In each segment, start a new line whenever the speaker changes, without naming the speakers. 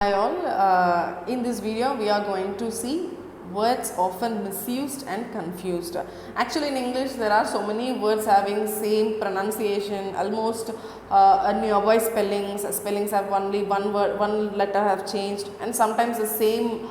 Hi all, in this video we are going to see words often misused and confused. Actually in English there are so many words having same pronunciation, almost nearby spellings have only one word, one letter have changed, and sometimes the same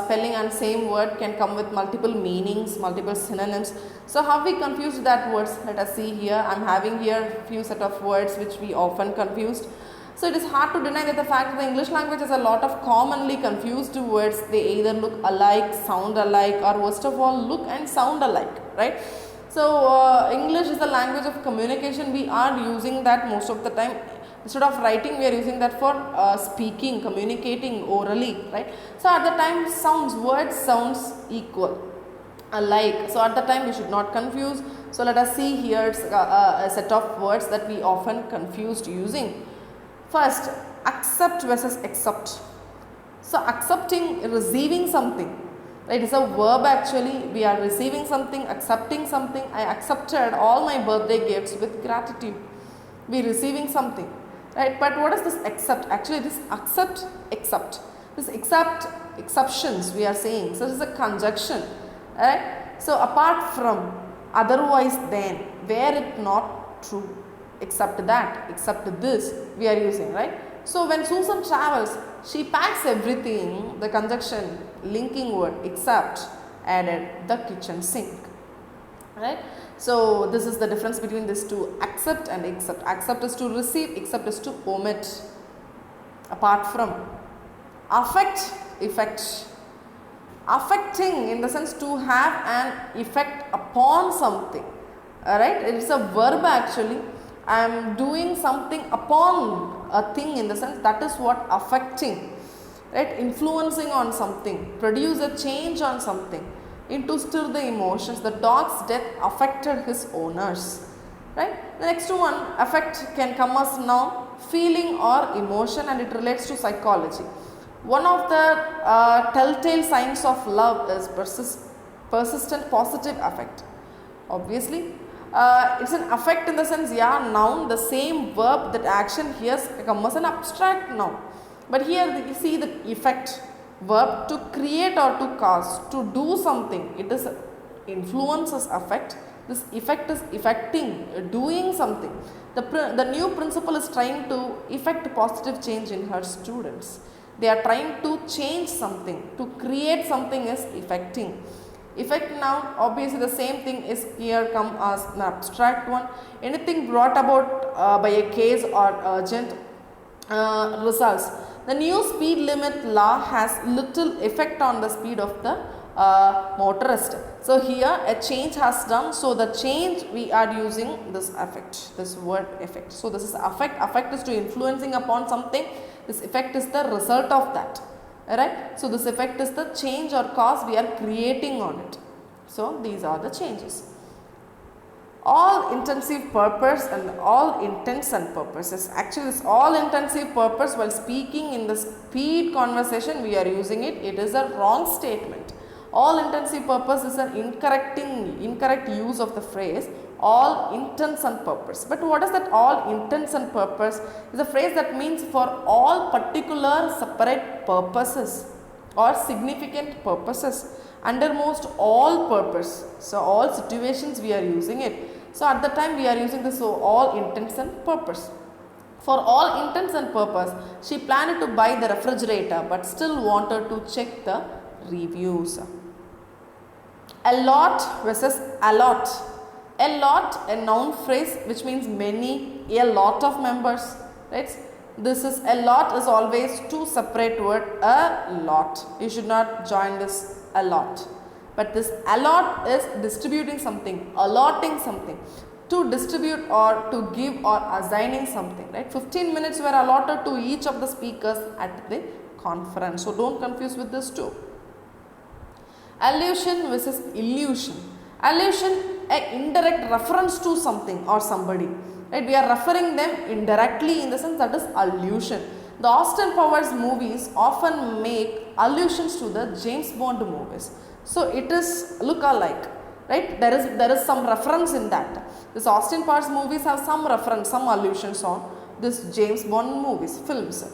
spelling and same word can come with multiple meanings, multiple synonyms. So how we confuse that words? Let us see here. I am having here few set of words which we often confused. So it is hard to deny that the fact that the English language has a lot of commonly confused words. They either look alike, sound alike, or worst of all look and sound alike, right? So English is the language of communication. We are using that most of the time. Instead of writing, we are using that for speaking, communicating orally, right? So at the time words sounds equal, alike. So at the time we should not confuse. So let us see here a set of words that we often confused using. First, accept versus accept. So accepting, receiving something, right? It's a verb actually. We are receiving something, accepting something. I accepted all my birthday gifts with gratitude. We receiving something, right? But what is this accept? Actually this accept. This accept, exceptions we are saying. So this is a conjunction, right? So apart from, otherwise than, were it not true, except that, except this we are using, right? So when Susan travels, she packs everything, the conjunction linking word except added the kitchen sink, right? So this is the difference between these two, accept and accept. Accept is to receive, accept is to omit, apart from. Affect, effect. Affecting in the sense to have an effect upon something, alright? It is a verb actually. I am doing something upon a thing, in the sense that is what affecting, right? Influencing on something, produce a change on something, into stir the emotions. The dog's death affected his owners, right? The next one, affect can come as noun, feeling or emotion, and it relates to psychology. One of the telltale signs of love is persistent positive affect. Obviously it's an affect in the sense, yeah, noun, the same verb, that action here comes as an abstract noun. But here you see the effect, verb to create or to cause, to do something. It is influences affect. This effect is effecting, doing something. The new principal is trying to effect positive change in her students. They are trying to change something, to create something is effecting. Effect noun, obviously the same thing is here come as an abstract one. Anything brought about by a case or urgent results. The new speed limit law has little effect on the speed of the motorist. So here a change has done. So the change, we are using this affect, this word effect. So this is affect. Affect is to influencing upon something. This effect is the result of that. Alright, so this effect is the change or cause we are creating on it. So these are the changes. All intensive purpose and all intents and purposes. Actually this all intensive purpose, while speaking in the speed conversation we are using it. It is a wrong statement. All intensive purpose is an incorrect use of the phrase all intents and purpose. But what is that all intents and purpose? Is a phrase that means for all particular separate purposes or significant purposes, undermost all purpose. So all situations we are using it. So at the time we are using this, so all intents and purpose. For all intents and purpose, she planned to buy the refrigerator but still wanted to check the reviews. Allot versus allot. Allot, a noun phrase which means many, a lot of members, right? This is a lot is always two separate word, a lot. You should not join this a lot. But this allot is distributing something, allotting something, to distribute or to give or assigning something, right? 15 minutes were allotted to each of the speakers at the conference. So don't confuse with this too. Allusion versus illusion. Allusion, an indirect reference to something or somebody, right? We are referring them indirectly, in the sense that is allusion. The Austin Powers movies often make allusions to the James Bond movies. So it is look alike, right? There is some reference in that. This Austin Powers movies have some reference, some allusions on this James Bond movies, films.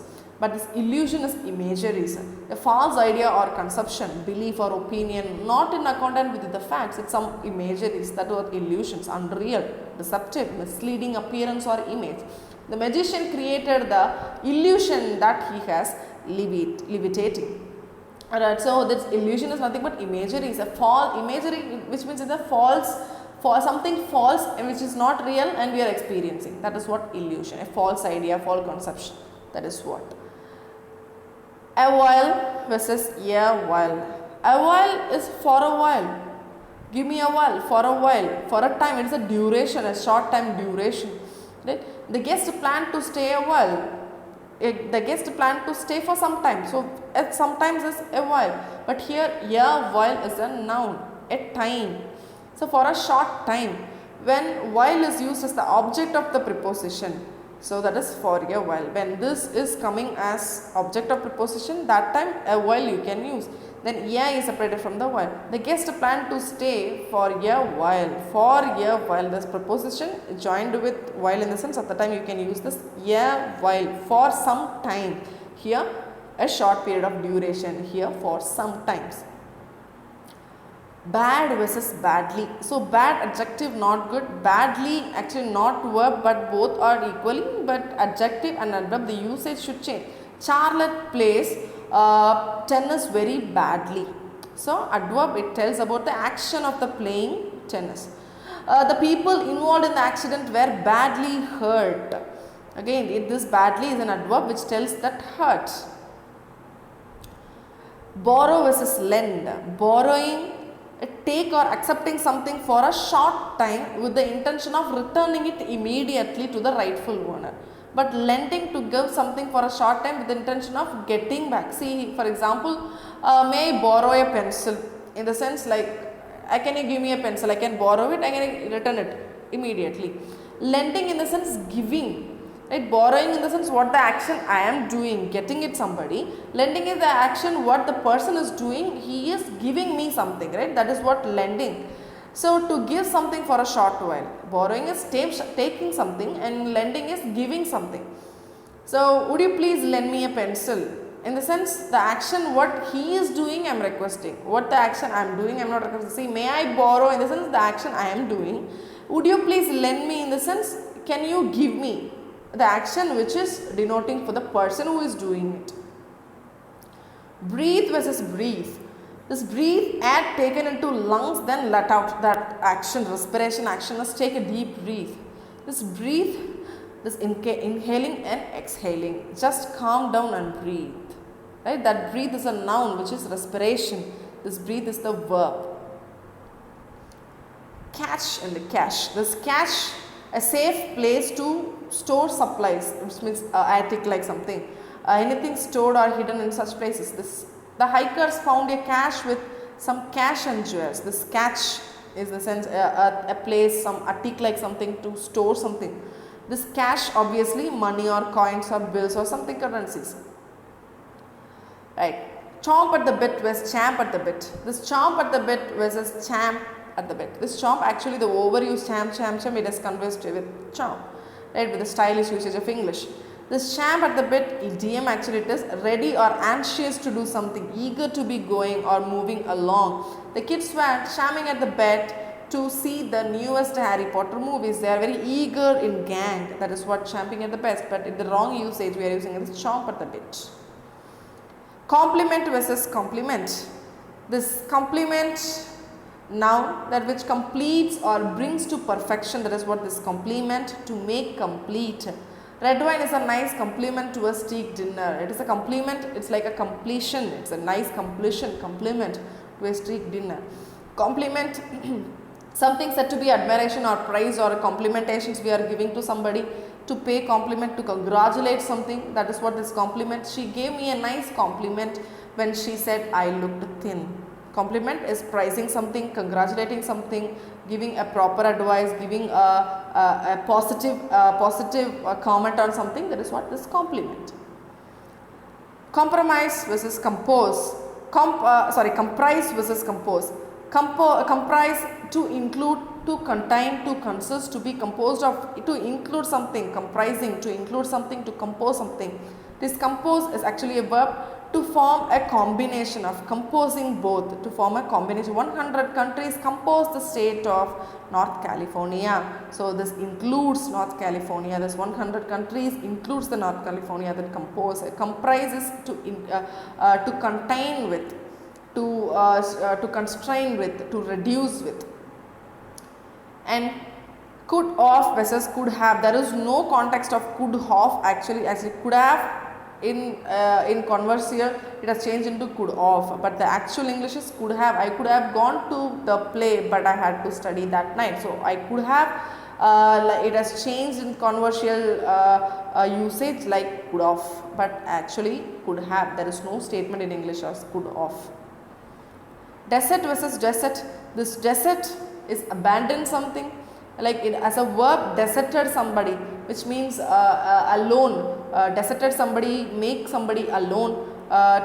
But this illusion is imageries, a false idea or conception, belief or opinion, not in accordance with the facts. It's some imageries that are illusions, unreal, deceptive, misleading appearance or image. The magician created the illusion that he has levitating. Alright, so this illusion is nothing but imagery. It's a false imagery, which means it's a false, for something false and which is not real and we are experiencing. That is what illusion, a false idea, false conception. That is what. A while versus a while. A while is for a while. Give me a while, for a while, for a time. It is a duration, a short time duration. Right? The guest planned to stay a while. The guest planned to stay for some time. So sometimes is a while. But here a while is a noun, a time. So for a short time. When while is used as the object of the preposition. So that is for a while. When this is coming as object of preposition, that time a while you can use. Then a is separated from the while. The guest planned to stay for a while. For a while, this preposition joined with while in the sense at the time you can use this a while, for some time. Here a short period of duration, here for some times. Bad versus badly. So bad adjective not good, badly actually not verb but both are equally, but adjective and adverb the usage should change. Charlotte plays tennis very badly. So adverb, it tells about the action of the playing tennis. The people involved in the accident were badly hurt. Again, this badly is an adverb which tells that hurt. Borrow versus lend. Borrowing, take or accepting something for a short time with the intention of returning it immediately to the rightful owner. But lending, to give something for a short time with the intention of getting back. See, for example, may I borrow a pencil? In the sense like, can you give me a pencil? I can borrow it, I can return it immediately. Lending in the sense giving. Right? Borrowing in the sense what the action I am doing, getting it somebody. Lending is the action what the person is doing, he is giving me something, right? That is what lending. So to give something for a short while. Borrowing is taking something and lending is giving something. So would you please lend me a pencil? In the sense the action what he is doing I am requesting. What the action I am doing I am not requesting. See, may I borrow in the sense the action I am doing. Would you please lend me in the sense can you give me? The action which is denoting for the person who is doing it. Breathe versus breathe. This breathe, add taken into lungs, then let out. That action, respiration action is take a deep breathe. This breathe, this inhaling and exhaling. Just calm down and breathe. Right? That breathe is a noun which is respiration. This breathe is the verb. Cache and cache. This cache, a safe place to store supplies, which means attic like something. Anything stored or hidden in such places. The hikers found a cache with some cash and jewels. This cache is the sense a place, some attic like something to store something. This cash obviously money or coins or bills or something currencies. Right. Chomp at the bit versus champ at the bit. This chomp at the bit versus champ at the bit. This chomp actually the overused champ it is conversed with chomp. Right, with the stylish usage of English. This champ at the bit, idiom actually it is ready or anxious to do something, eager to be going or moving along. The kids were shamming at the bed to see the newest Harry Potter movies. They are very eager in gang. That is what champing at the best. But in the wrong usage, we are using this chomp at the bit. Compliment versus compliment. This compliment noun that which completes or brings to perfection, that is what this compliment, to make complete. Red wine is a nice compliment to a steak dinner. It is a compliment, it's like a completion, it's a nice completion, compliment to a steak dinner. Compliment, something said to be admiration or praise or complimentations we are giving to somebody, to pay compliment, to congratulate something, that is what this compliment. She gave me a nice compliment when she said I looked thin. Compliment is praising something, congratulating something, giving a proper advice, giving a positive comment on something. That is what this compliment. Compromise versus compose. Comprise versus compose. Comprise, to include, to contain, to consist, to be composed of, to include something. Comprising, to include something, to compose something. This compose is actually a verb to form a combination of composing both, to form a combination. 100 countries compose the state of North California. So this includes North California. This 100 countries includes the North California that comprises to contain with, to constrain with, to reduce with. And could of versus could have, there is no context of could have actually, as it could have in converse here it has changed into could of, but the actual English is could have. I could have gone to the play but I had to study that night, so I could have, it has changed in conversial usage like could of, but actually could have. There is no statement in English as could of. Desert versus desert. This desert is abandon something, like it, as a verb deserted somebody, which means alone. Deserted somebody, make somebody alone,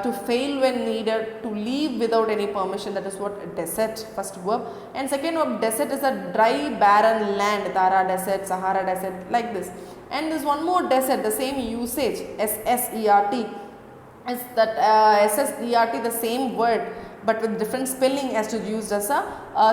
to fail when needed, to leave without any permission. That is what desert, first verb. And second verb, desert is a dry barren land, Thara desert, Sahara desert, like this. And there is one more desert, the same usage, SSERT, is that SSERT, the same word but with different spelling as to used as a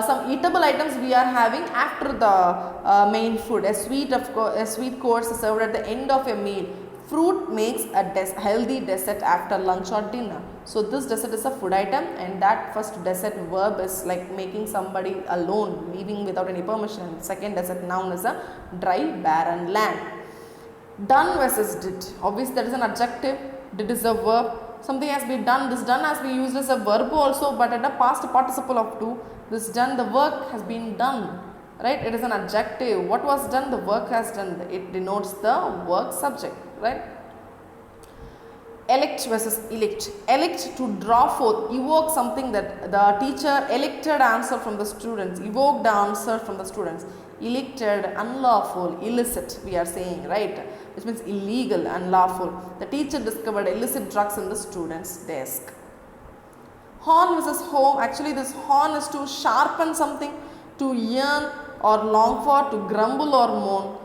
some eatable items we are having after the main food. A sweet course is served at the end of a meal. Fruit makes a healthy dessert after lunch or dinner. So this dessert is a food item, and that first dessert verb is like making somebody alone, leaving without any permission. Second dessert noun is a dry barren land. Done versus did. Obviously that is an adjective, did is a verb. Something has been done. This done has been used as a verb also, but at a past participle of to. This done, the work has been done, right? It is an adjective. What was done? The work has done. It denotes the work subject, right? Elect versus elect. Elect, to draw forth, evoke something that the teacher elected answer from the students, evoked the answer from the students. Elected, unlawful, illicit, we are saying, right? Which means illegal, unlawful. The teacher discovered illicit drugs in the student's desk. Horn versus home. Actually this horn is to sharpen something, to yearn or long for, to grumble or moan.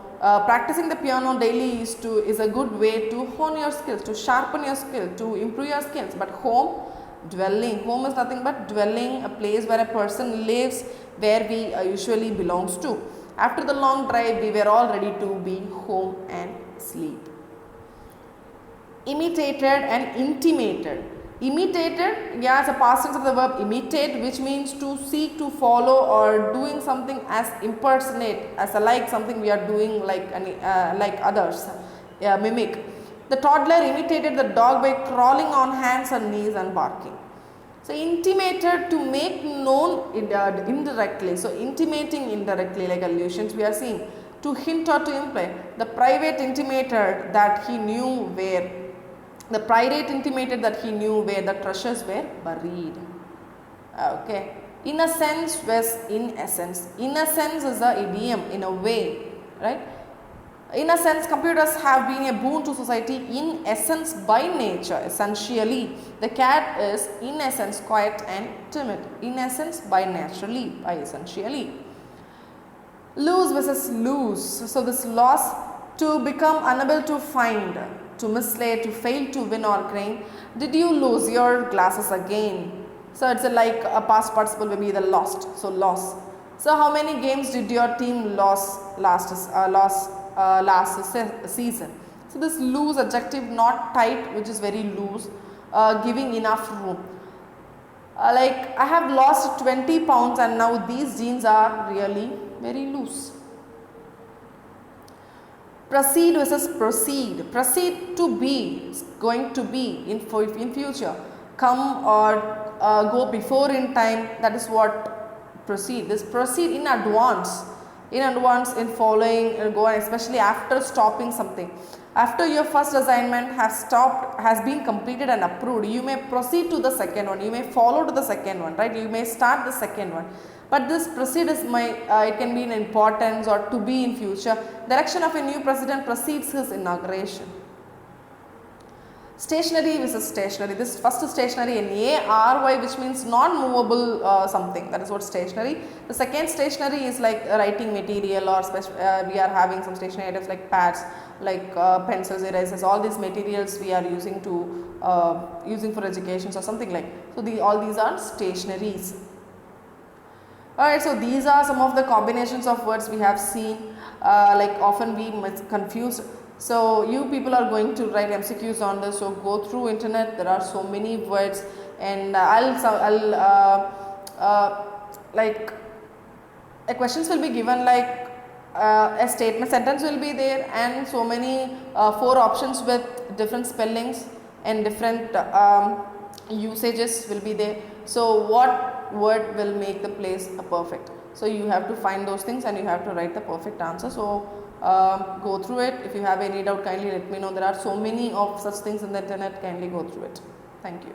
Practicing the piano daily is a good way to hone your skills, to sharpen your skill, to improve your skills. But home, dwelling. Home is nothing but dwelling, a place where a person lives, where we usually belongs to. After the long drive, we were all ready to be home and sleep. Imitated and intimated. Imitated, yeah, is a past tense of the verb imitate, which means to seek to follow or doing something as impersonate, as a like something we are doing like others, mimic. The toddler imitated the dog by crawling on hands and knees and barking. So intimated, to make known indirectly. So intimating indirectly, like allusions we are seeing. To hint or to imply. The private intimated that he knew where. The pirate intimated that he knew where the treasures were buried. Okay. In a sense versus in essence. In a sense is an idiom, in a way, right? In a sense, computers have been a boon to society. In essence, by nature, essentially. The cat is in essence quiet and timid. In essence, by naturally, by essentially. Lose versus lose. So this loss, to become unable to find, to mislead, to fail to win or gain. Did you lose your glasses again? So it's like a past participle will be the lost. So loss. So how many games did your team lose last season? So this loose adjective, not tight, which is very loose, giving enough room. Like I have lost 20 pounds and now these jeans are really very loose. Proceed versus proceed. Proceed, to be, going to be in future. Come or go before in time, that is what proceed. This proceed in advance. In following, go on, especially after stopping something. After your first assignment has been completed and approved, you may proceed to the second one, you may follow to the second one, right? You may start the second one. But this proceed is it can be in importance or to be in future. The election of a new president precedes his inauguration. Stationary versus stationary. This first stationary, NARY, which means non-movable something. That is what stationary. The second stationary is like writing material, or we are having some stationary items like pads, like pencils, erasers. All these materials we are using to using for education or something like. So all these are stationaries. Alright, so these are some of the combinations of words we have seen. Like often we confuse. So you people are going to write MCQs on this, so go through internet. There are so many words, and like questions will be given, like a statement sentence will be there, and so many 4 options with different spellings and different usages will be there. So what word will make the place perfect? So you have to find those things and you have to write the perfect answer. So go through it. If you have any doubt, kindly let me know. There are so many of such things in the internet. Kindly go through it. Thank you.